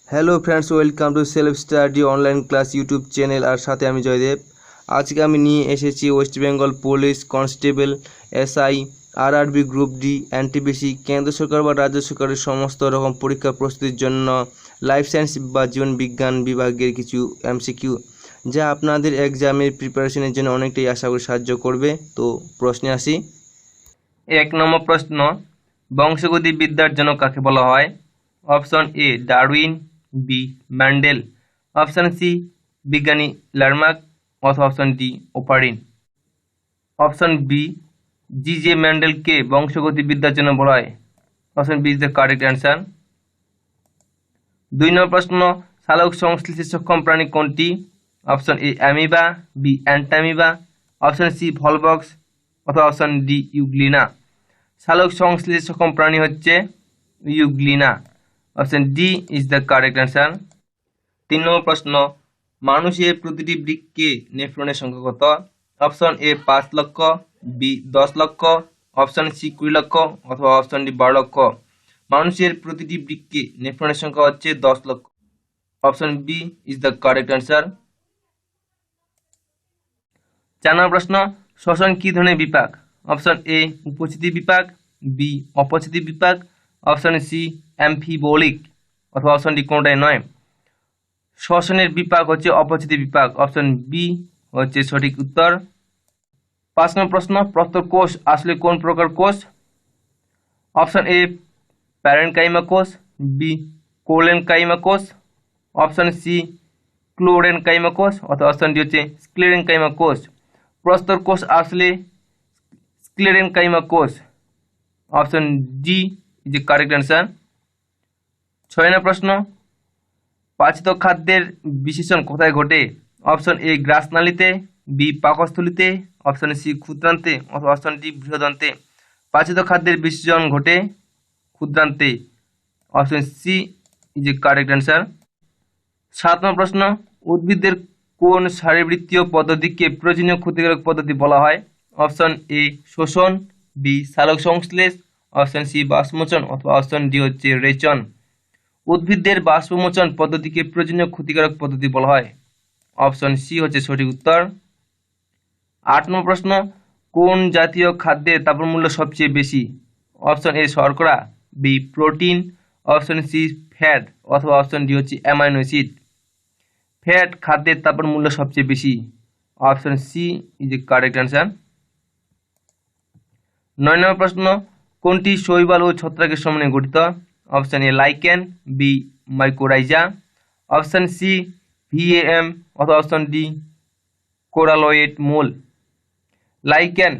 Hello friends, welcome to self study online class YouTube channel. আর সাথে আমি জয়দেব। আজকে আমি নিয়ে এসেছি West Bengal police constable, SI, RRB group D, NTPC, কেন্দ্র সরকার বা রাজ্য সরকারের সমস্ত রকম পরীক্ষা প্রস্তুতির জন্য লাইফ সায়েন্স বা জীবন বিজ্ঞান বিভাগের কিছু এমসিকিউ, যা আপনাদের এক্সামের প্রিপারেশনের জন্য অনেকটাই আশা করি সাহায্য করবে। তো প্রশ্নে আসি। 1 নম্বর প্রশ্ন, বংশগতি বিদ্যার জনক কাকে বলা হয়? Option A Darwin, B Mendel, option C বিজ্ঞানী লার্মাক, অথবা option D Oparin. Option B G J ম্যান্ডেলকে বংশগতি বিদ্যার জন্য বলা হয়। Option B is the correct answer. 2 নম্বর প্রশ্ন, সালোক সংশ্লেষে সক্ষম প্রাণী কোনটি? Option A amoeba, B entamoeba, option C volvox, অথবা অপশন ডি ইউগ্লিনা। সালোক সংশ্লেষে সক্ষম প্রাণী হচ্ছে euglena. Option D is the correct answer. 3 নম্বর প্রশ্ন, মানুষের প্রতিটি বৃক্কে নেফ্রনের সংখ্যা কত? অপশন এ 5 লক্ষ, বি 10 লক্ষ, অপশন সি 20 লক্ষ, অথবা অপশন ডি 12 লক্ষ। মানুষের প্রতিটি বৃক্কে নেফ্রনের সংখ্যা হচ্ছে 10 লক্ষ। Option B is the correct answer. 4 number প্রশ্ন, শ্বসন কি ধরনের বিপাক? অপশন এ উপস্থিতি বিপাক, বি অপস্থিতি বিপাক, অপশন সি অ্যামফিবোলিক, অথবা অপশন ডি কোনটাই নয়। শ্বসনের বিপাক হচ্ছে অপস্থিতি বিপাক। অপশন বি হচ্ছে সঠিক উত্তর। 5 নম্বর প্রশ্ন, প্রস্তর কোষ আসলে কোন প্রকার কোষ? অপশন এ প্যারেনকাইমা কোষ, বি কোলেনকাইমা কোষ, অপশন সি ক্লোরেনকাইমা কোষ, অথবা অপশন ডি হচ্ছে স্ক্লেরেনকাইমা কোষ। প্রস্তর কোষ আসলে স্ক্লেরেনকাইমা কোষ। Option D is the correct answer. 6 নম্বর প্রশ্ন, পাচিত খাদ্যের বিশেষণ কোথায় ঘটে? অপশন এ গ্রাসনালীতে, বি পাকস্থলীতে, অপশন সি ক্ষুদ্রান্তে, অথবা অপশন ডি বৃহদান্তে। পাচিত খাদ্যের বিশেষণ ঘটে ক্ষুদ্রান্তে। Option C is a correct answer. 7 number প্রশ্ন, উদ্ভিদের কোন শারীরবৃত্তীয় পদ্ধতিকে প্রয়োজনীয় ক্ষতিকারক পদ্ধতি বলা হয়? অপশন এ শোষণ, বি সালোক সংশ্লেষ, অপশন সি বাষ্পমোচন, অথবা অপশন ডি হচ্ছে রেচন। উদ্ভিদের বাষ্পমোচন পদ্ধতিকে প্রয়োজনীয় ক্ষতিকারক পদ্ধতি বলা হয়। অপশন সি হচ্ছে সঠিক উত্তর। 8 নম্বর প্রশ্ন, কোন জাতীয় খাদ্যের দ্রব্যমূল্য সবচেয়ে বেশি? অপশন এ শর্করা, B protein, option C fat, অথবা অপশন ডি হচ্ছে অ্যামাইনো অ্যাসিড। ফ্যাট খাদ্যের দ্রব্যমূল্য সবচেয়ে বেশি। Option C is a correct answer. 9 নম্বর প্রশ্ন, কোনটি শৈবাল ও ছত্রাকের সমন্বয়ে গঠিত? Option A lichen, B mycorrhiza, option C VAM, অথবা অপশন ডি কোরালয়েড মূল। লাইকেন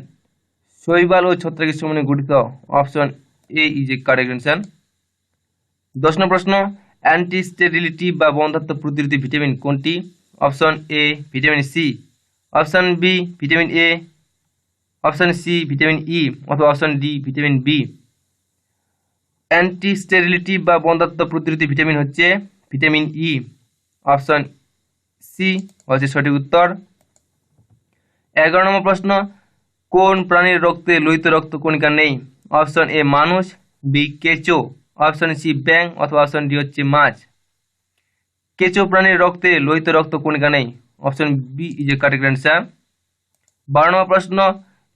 শৈবাল ও ছত্রাকের সমন্বয়ে গঠিত। Option A is a correct answer. 10 নম্বর প্রশ্ন, অ্যান্টি স্টেরিলিটি বা বন্ধ্যাত্ব প্রতিরোধী ভিটামিন কোনটি? Option A vitamin C, option B vitamin A, option C vitamin E, অথবা option D vitamin B. Anti sterility বা বন্ধ্যাত্ব প্রতিরোধী ভিটামিন হচ্ছে ভিটামিন ই। অপশন সি হচ্ছে সঠিক উত্তর। 11 নম্বর প্রশ্ন, কোন প্রাণীর রক্তে লোহিত রক্ত কণিকা নেই? অপশন এ মানুষ, বি কেঁচো, অপশন সি ব্যাঙ, অথবা অপশন ডি হচ্ছে মাছ। কেঁচো প্রাণীর রক্তে লোহিত রক্ত কণিকা নেই। Option B is a correct answer. 12 নম্বর প্রশ্ন,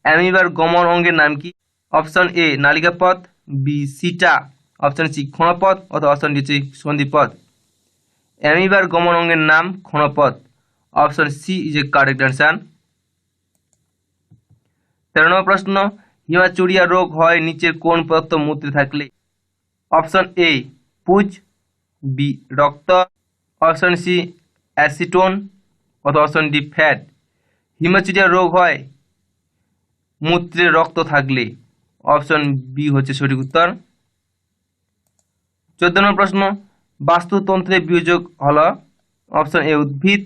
অ্যামিবার গমন অঙ্গের নাম কি? অপশন এ নালিকাপথ, বি সিটা, অপশন সি ক্ষণপথ, অথবা অপশন ডি হচ্ছে সন্ধিপথ। অ্যামিবার গমন অঙ্গের নাম ক্ষণপথ। Option C is a correct answer. 13 নম্বর প্রশ্ন, হিমাচুরিয়া রোগ হয় নিচের কোন পদার্থ মূত্রে থাকলে? অপশন এ পুজ, বি রক্ত, অপশন সি অ্যাসিটোন, অথবা অপশন ডি ফ্যাট। হিমাচুরিয়া রোগ হয় মূত্রে রক্ত থাকলে। অপশন বি হচ্ছে সঠিক উত্তর। 14 নম্বর প্রশ্ন, বাস্তুতন্ত্রের বিয়োজক হল? অপশন এ উদ্ভিদ,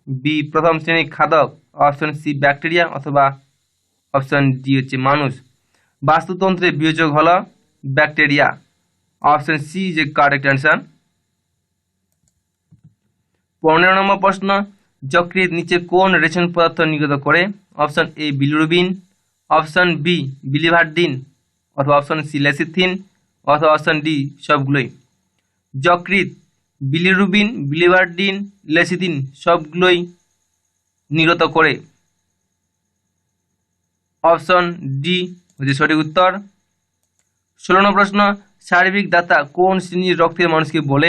বি প্রথম শ্রেণীর খাদক, অপশন সি ব্যাকটেরিয়া, অথবা অপশন ডি হচ্ছে মানুষ। বাস্তুতন্ত্রের বিয়োজক হল bacteria. Option C is a correct answer. 15 নম্বর প্রশ্ন, যকৃৎ নিচে কোন রেচন পদার্থ নির্গত করে? Option A bilirubin, option B biliverdin, অথবা অপশন সি লেসিথিন, অথবা অপশন ডি সবগুলোই। যকৃৎ বিলিরুবিন, বিলিভারডিন, লেসিথিন সবগুলোই নির্গত করে। অপশন ডি হচ্ছে সঠিক উত্তর। 16 নম্বর প্রশ্ন, সার্বিক দাতা কোন শ্রেণীর রক্তের মানুষকে বলে?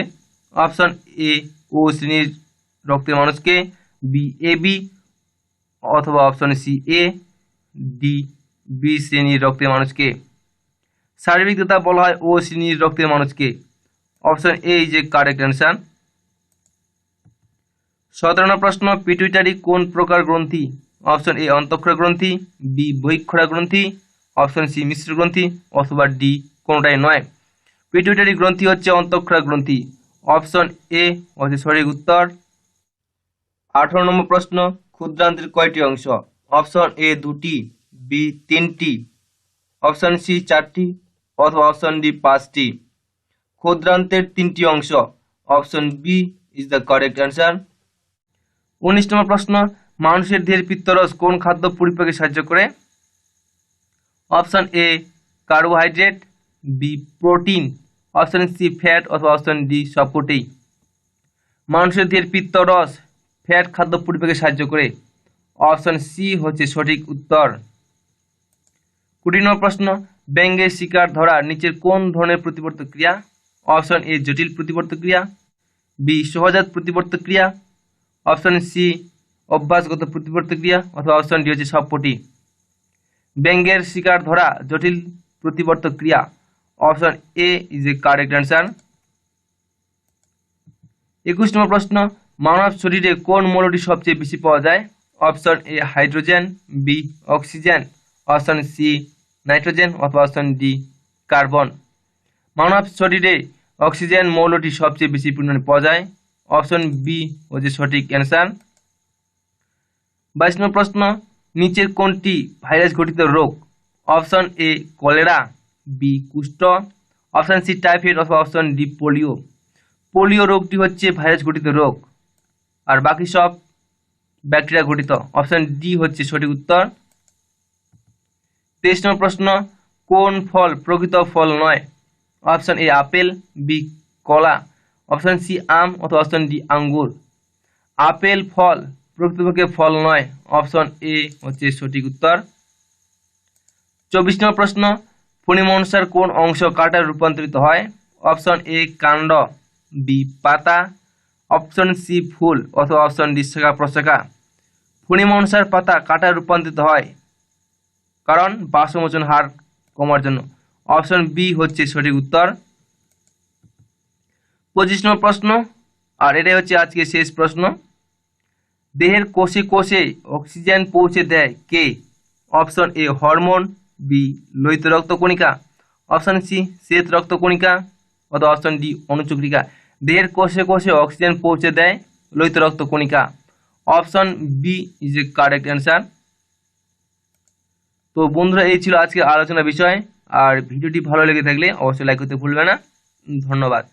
অপশন এ ও শ্রেণীর রক্তের মানুষকে, বি এ বি, অথবা অপশন সি এ, ডি বি শ্রেণীর রক্তের মানুষকে। সার্বিক দাতা বলা হয় ও শ্রেণীর রক্তের মানুষকে। Option A is a correct answer. 17 নম্বর প্রশ্ন, পিটুইটারি কোন প্রকার গ্রন্থি? অপশন এ অন্তঃক্ষরা গ্রন্থি, বি বহিঃক্ষরা গ্রন্থি, অপশন সি মিশ্র গ্রন্থি, অথবা ডি কোনটাই নয়। পিটুইটারি গ্রন্থি হচ্ছে অন্তঃক্ষরা গ্রন্থি। অপশন এ হচ্ছে সঠিক উত্তর। 18 নম্বর প্রশ্ন, ক্ষুদ্রান্ত্রের কয়টি অংশ? অপশন এ 2টি, বি 3টি, অপশন সি 4টি, অথবা অপশন ডি 5টি। ক্ষুদ্রান্তের 3টি অংশ। Option B is the correct answer. 19 number প্রশ্ন, মানুষের দেহের পিত্তরস কোন খাদ্য পরিপাকে সাহায্য করে? Option A carbohydrate, B protein, option C fat, অথবা অপশন ডি সবকটি। মানুষের দেহের পিত্তরস ফ্যাট খাদ্য পরিপাকে সাহায্য করে। অপশন সি হচ্ছে সঠিক উত্তর। 20 নম্বর প্রশ্ন, ব্যাঙের শিকার ধরা নিচের কোন ধরনের প্রতিবর্তক ক্রিয়া? অপশন এ জটিল প্রতিবর্তক ক্রিয়া, বি সহজাত প্রতিবর্তক ক্রিয়া, অপশন সি অভ্যাসগত প্রতিবর্তক ক্রিয়া, অথবা অপশন ডি হচ্ছে সবকটি। ব্যাঙের শিকার ধরা জটিল প্রতিবর্তক ক্রিয়া। Option A is a correct answer. 21 number প্রশ্ন, মানব শরীরে কোন মৌলটি সবচেয়ে বেশি পাওয়া যায়? Option A hydrogen, B oxygen, option C nitrogen, অথবা অপশন ডি কার্বন। মানব শরীরে অক্সিজেন মৌলটি সবচেয়ে বেশি পরিমাণে পাওয়া যায়। অপশন বি হচ্ছে সঠিক অ্যান্সার। 22 নম্বর প্রশ্ন, নিচের কোনটি ভাইরাস ঘটিত রোগ? অপশন এ কলেরা, বি কুষ্ঠ, অপশন সি টাইফয়েড, অথবা অপশন ডি পোলিও। পোলিও রোগটি হচ্ছে ভাইরাস ঘটিত রোগ, আর বাকি সব ব্যাকটেরিয়া ঘটিত। অপশন ডি হচ্ছে সঠিক উত্তর। 23 নম্বর প্রশ্ন, কোন ফল প্রকৃত ফল নয়? অপশন এ আপেল, বি কলা, অপশন সি আম, অথবা অপশন ডি আঙ্গুর। আপেল ফল প্রকৃতপক্ষে ফল নয়। অপশন এ হচ্ছে সঠিক উত্তর। 24 নম্বর প্রশ্ন, ফণিমনসার কোন অংশ কাঁটায় রূপান্তরিত হয়? অপশন এ কাণ্ড, বি পাতা, অপশন সি ফুল, অথবা অপশন ডি শাখা প্রশাখা। ফণিমনসার পাতা কাঁটায় রূপান্তরিত হয় কারণ বাষ্পমোচন হার কমার জন্য। অপশন বি হচ্ছে সঠিক উত্তর। 25 নম্বর প্রশ্ন, আর এটাই হচ্ছে আজকে শেষ প্রশ্ন। দেহের কোষে কোষে অক্সিজেন পৌঁছে দেয় কে? অপশন এ হরমোন, বি লোহিত রক্তকণিকা, অপশন সি শ্বেত রক্তকণিকা, অথবা অপশন ডি অনুচক্রিকা। দেহের কোষে কোষে অক্সিজেন পৌঁছে দেয় লোহিত রক্তকণিকা। Option B is a correct answer. তো বন্ধুরা, এই ছিল আজকে আলোচনা বিষয়। আর ভিডিওটি ভালো লেগে থাকলে অবশ্যই লাইক করতে ভুলবে না। ধন্যবাদ।